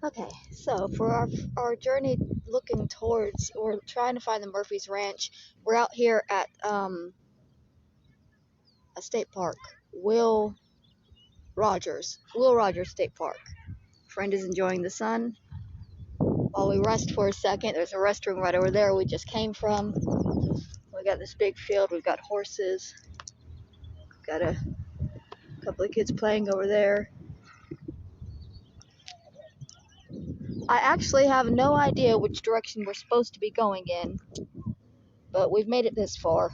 Okay, so for our journey looking towards or trying to find the Murphy's Ranch, we're out here at a state park, Will Rogers State Park. Friend is enjoying the sun while we rest for a second. There's a restroom right over there we just came from. We got this big field. We've got horses. Got a couple of kids playing over there. I actually have no idea which direction we're supposed to be going in, but we've made it this far.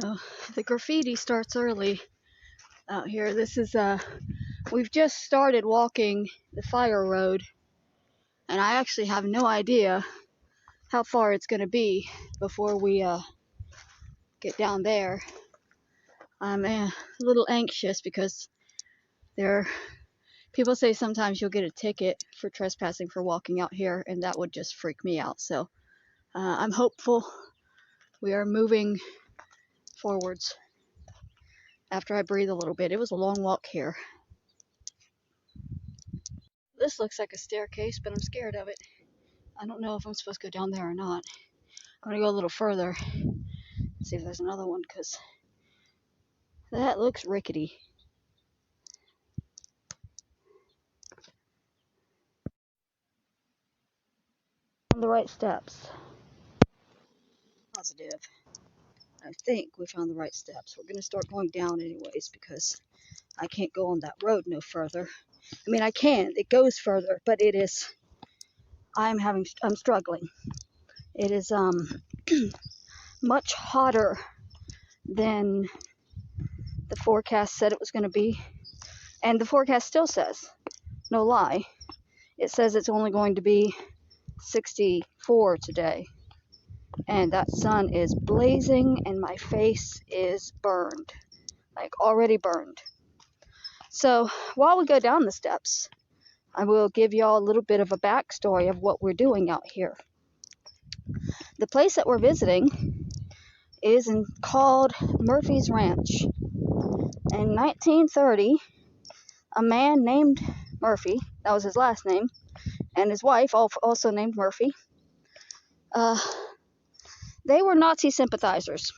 Oh, the graffiti starts early out here. We've just started walking the fire road, and I actually have no idea how far it's going to be before we get down there. I'm a little anxious because people say sometimes you'll get a ticket for trespassing for walking out here, and that would just freak me out. So I'm hopeful. We are moving forwards after I breathe a little bit. It was a long walk here. This looks like a staircase, but I'm scared of it. I don't know if I'm supposed to go down there or not. I'm gonna go a little further, see if there's another one, because that looks rickety. On the right steps. Positive. I think we found the right steps. We're gonna start going down anyways because I can't go on that road no further. I mean, I can. It goes further, but I'm struggling. It is much hotter than the forecast said it was going to be, and the forecast still says, no lie, it says it's only going to be 64 today, and that sun is blazing and my face is burned, like already burned. So while we go down the steps, I will give y'all a little bit of a backstory of what we're doing out here. The place that we're visiting is called Murphy's Ranch. In 1930, a man named Murphy, that was his last name, and his wife, also named Murphy, they were Nazi sympathizers,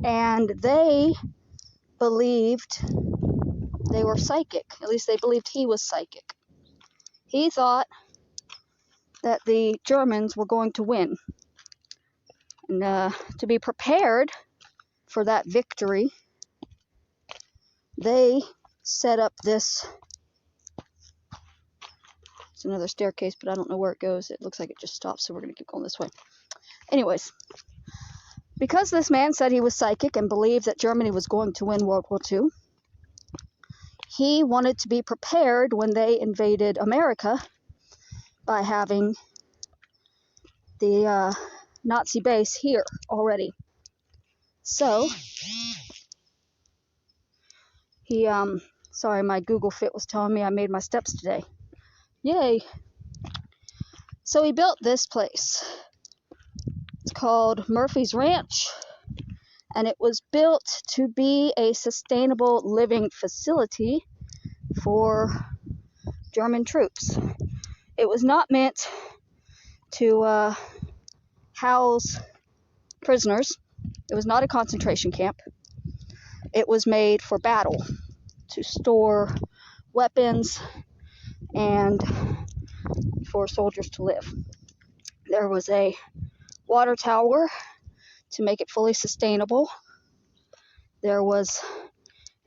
and they believed they were psychic. At least they believed he was psychic. He thought that the Germans were going to win. And to be prepared for that victory, they set up this. It's another staircase, but I don't know where it goes. It looks like it just stops, so we're going to keep going this way. Anyways, because this man said he was psychic and believed that Germany was going to win World War II, he wanted to be prepared when they invaded America by having the Nazi base here already. So he, sorry, my Google Fit was telling me I made my steps today. Yay! So he built this place. It's called Murphy's Ranch, and it was built to be a sustainable living facility for German troops. It was not meant to house prisoners. It was not a concentration camp. It was made for battle, to store weapons and for soldiers to live. There was a water tower to make it fully sustainable. There was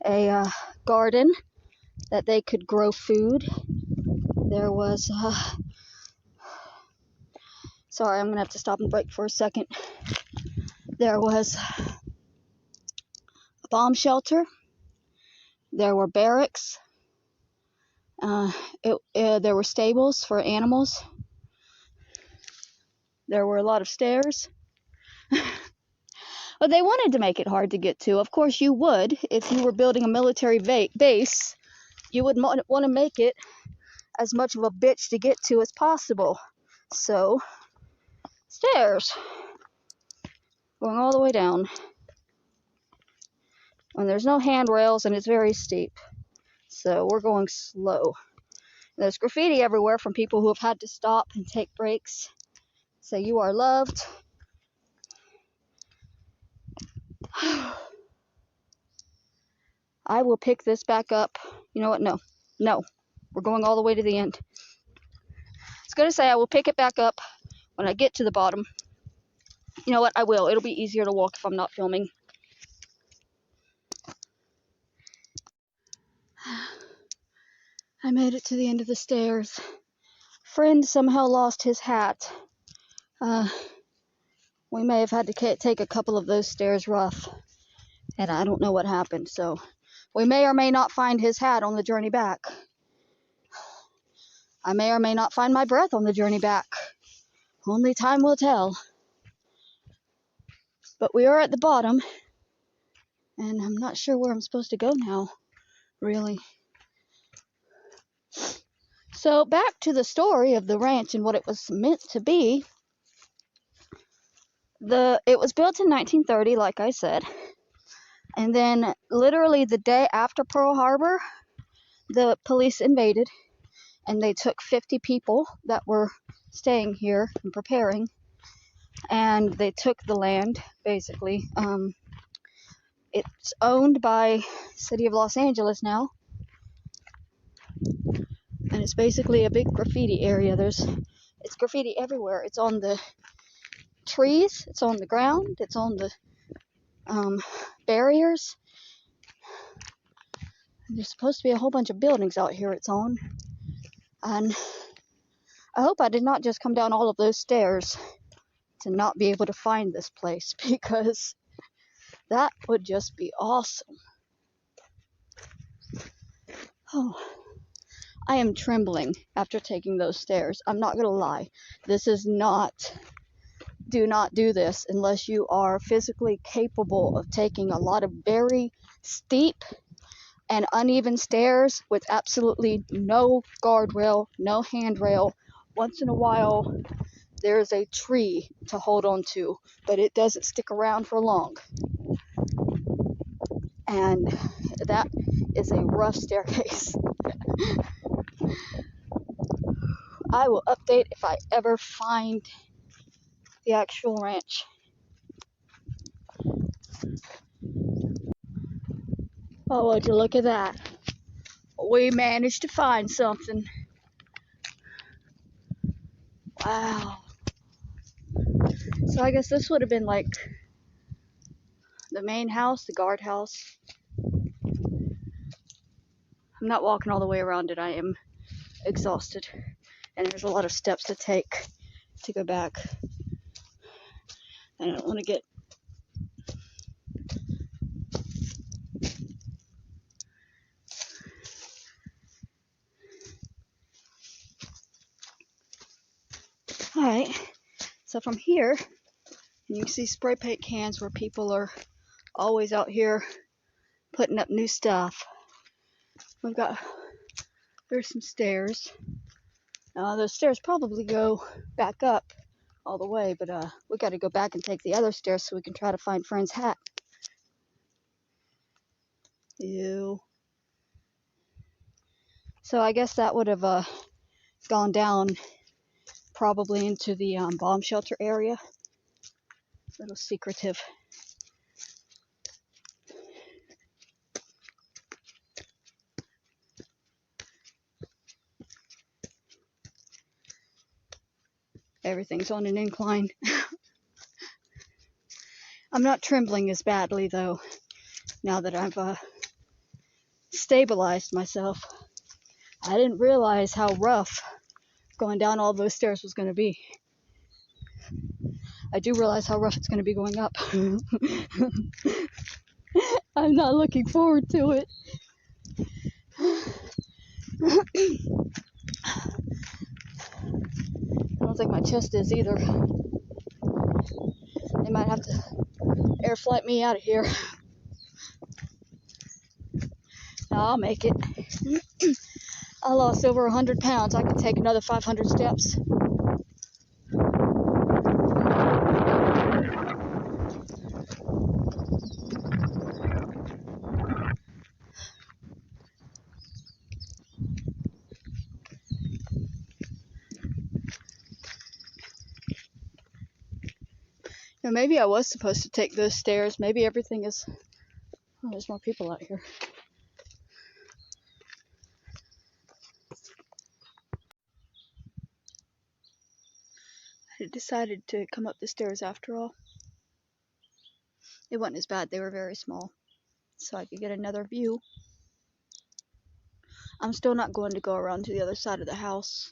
a garden that they could grow food. There was sorry, I'm gonna have to stop and break for a second. There was a bomb shelter. There were barracks. There were stables for animals. There were a lot of stairs. But they wanted to make it hard to get to. Of course you would. If you were building a military base, you would want to make it as much of a bitch to get to as possible. So, stairs. Going all the way down. And there's no handrails and it's very steep. So we're going slow. There's graffiti everywhere from people who have had to stop and take breaks. Say you are loved. I will pick this back up. You know what? No. No. We're going all the way to the end. I was going to say I will pick it back up when I get to the bottom. You know what? I will. It'll be easier to walk if I'm not filming. I made it to the end of the stairs. Friend somehow lost his hat. We may have had to take a couple of those stairs rough, and I don't know what happened, so we may or may not find his hat on the journey back. I may or may not find my breath on the journey back. Only time will tell. But we are at the bottom, and I'm not sure where I'm supposed to go now, really. So back to the story of the ranch and what it was meant to be. It was built in 1930, like I said. And then literally the day after Pearl Harbor, the police invaded, and they took 50 people that were staying here and preparing, and they took the land, basically. It's owned by City of Los Angeles now, and it's basically a big graffiti area. It's graffiti everywhere. It's on the trees, it's on the ground, it's on the barriers. And there's supposed to be a whole bunch of buildings out here it's on. And I hope I did not just come down all of those stairs to not be able to find this place, because that would just be awesome. Oh, I am trembling after taking those stairs. I'm not gonna lie. Do not do this unless you are physically capable of taking a lot of very steep and uneven stairs with absolutely no guardrail, no handrail. Once in a while, there's a tree to hold on to, but it doesn't stick around for long. And that is a rough staircase. I will update if I ever find the actual ranch. Oh, would you look at that? We managed to find something. Wow. So I guess this would have been like the main house, the guardhouse. I'm not walking all the way around it. I am exhausted. And there's a lot of steps to take to go back. And I don't want to get... Alright, so from here, you can see spray paint cans where people are always out here putting up new stuff. There's some stairs. Those stairs probably go back up all the way, but we got to go back and take the other stairs so we can try to find Friend's hat. Ew. So I guess that would have gone down probably into the bomb shelter area. A little secretive. Everything's on an incline. I'm not trembling as badly though, now that I've stabilized myself. I didn't realize how rough going down all those stairs was going to be. I do realize how rough it's going to be going up. I'm not looking forward to it. I don't think my chest is either. They might have to air flight me out of here. No, I'll make it. I lost over 100 pounds. I could take another 500 steps. Now, maybe I was supposed to take those stairs. Maybe everything is... Oh, there's more people out here. I decided to come up the stairs after all. It wasn't as bad. They were very small. So I could get another view. I'm still not going to go around to the other side of the house.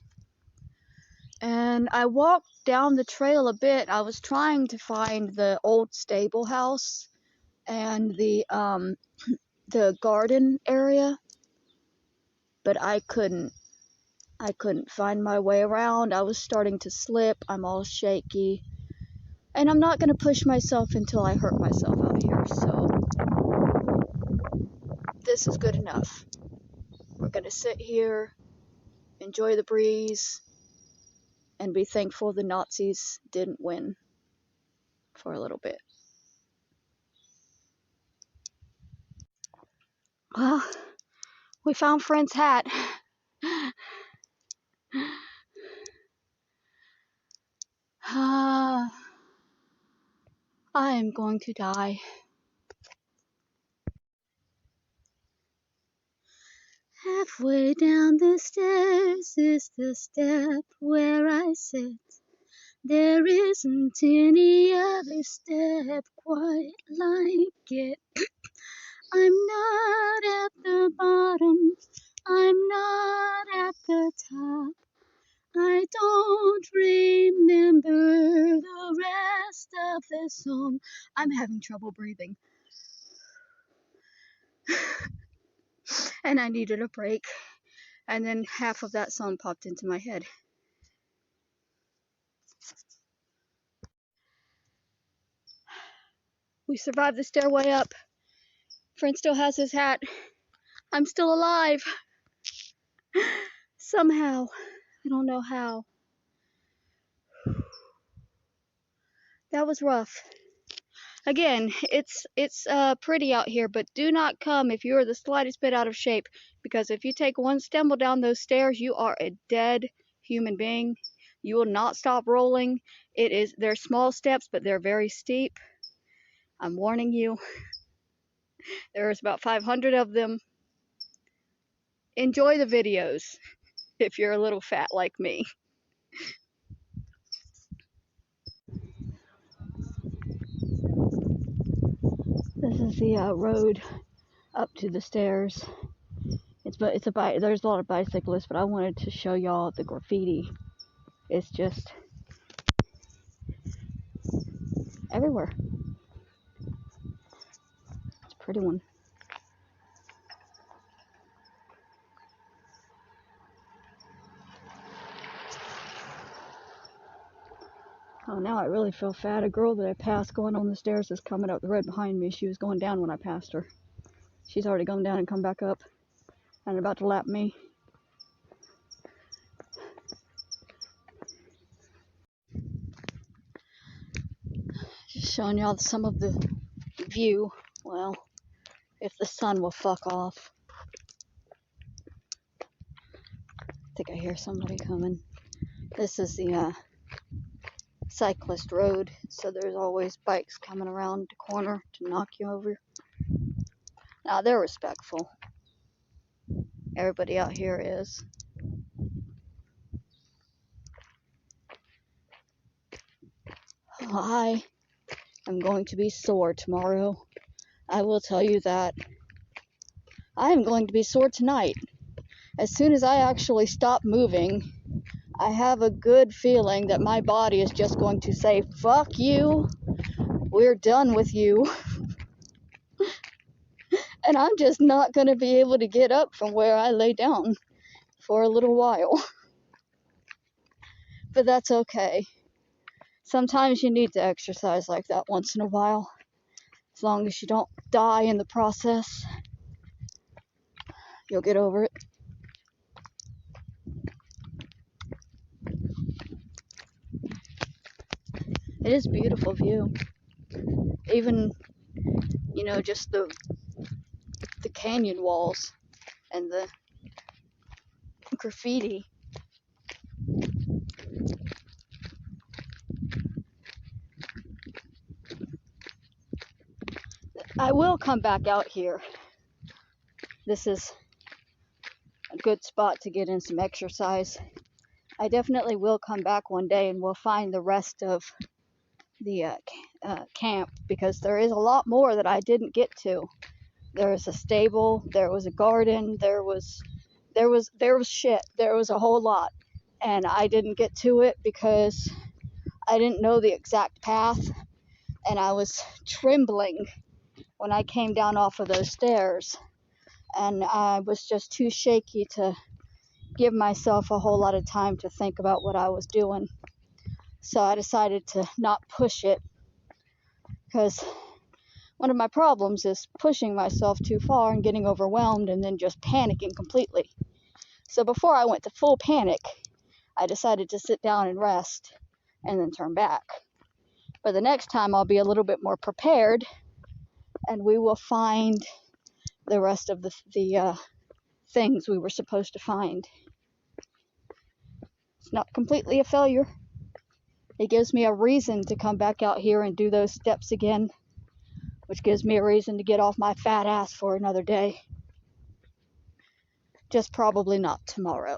And I walked down the trail a bit. I was trying to find the old stable house and the garden area, but I couldn't find my way around. I was starting to slip. I'm all shaky. And I'm not going to push myself until I hurt myself out here. So this is good enough. We're going to sit here, enjoy the breeze, and be thankful the Nazis didn't win for a little bit. Well, we found Friend's hat. I am going to die. Halfway down the stairs is the step where I sit. There isn't any other step quite like it. I'm not at the bottom, I'm not at the top. I don't remember the rest of the song. I'm having trouble breathing. And I needed a break. And then half of that song popped into my head. We survived the stairway up. Friend still has his hat. I'm still alive. Somehow. I don't know how. That was rough. Again, it's pretty out here, but do not come if you are the slightest bit out of shape, because if you take one stumble down those stairs, you are a dead human being. You will not stop rolling. They're small steps, but they're very steep. I'm warning you. There's about 500 of them. Enjoy the videos if you're a little fat like me. This is the road up to the stairs. There's a lot of bicyclists, but I wanted to show y'all the graffiti. It's just everywhere. It's a pretty one. Oh, now I really feel fat. A girl that I passed going on the stairs is coming up the road behind me. She was going down when I passed her. She's already gone down and come back up and about to lap me. Just showing y'all some of the view. Well, if the sun will fuck off. I think I hear somebody coming. This is the cyclist road, so there's always bikes coming around the corner to knock you over. Now they're respectful. Everybody out here is. I am going to be sore tomorrow. I will tell you that. I am going to be sore tonight. As soon as I actually stop moving, I have a good feeling that my body is just going to say, fuck you, we're done with you. And I'm just not going to be able to get up from where I lay down for a little while. But that's okay. Sometimes you need to exercise like that once in a while. As long as you don't die in the process, you'll get over it. It is a beautiful view. Even, just the canyon walls and the graffiti. come back out here. This is a good spot to get in some exercise. I definitely will come back one day and we'll find the rest of the camp, because there is a lot more that I didn't get to. There was a stable, there was a garden, there was shit. There was a whole lot, and I didn't get to it because I didn't know the exact path, and I was trembling when I came down off of those stairs, and I was just too shaky to give myself a whole lot of time to think about what I was doing. So I decided to not push it, because one of my problems is pushing myself too far and getting overwhelmed and then just panicking completely. So before I went to full panic, I decided to sit down and rest and then turn back. But the next time I'll be a little bit more prepared, and we will find the rest of the things we were supposed to find. It's not completely a failure. It gives me a reason to come back out here and do those steps again, which gives me a reason to get off my fat ass for another day. Just probably not tomorrow.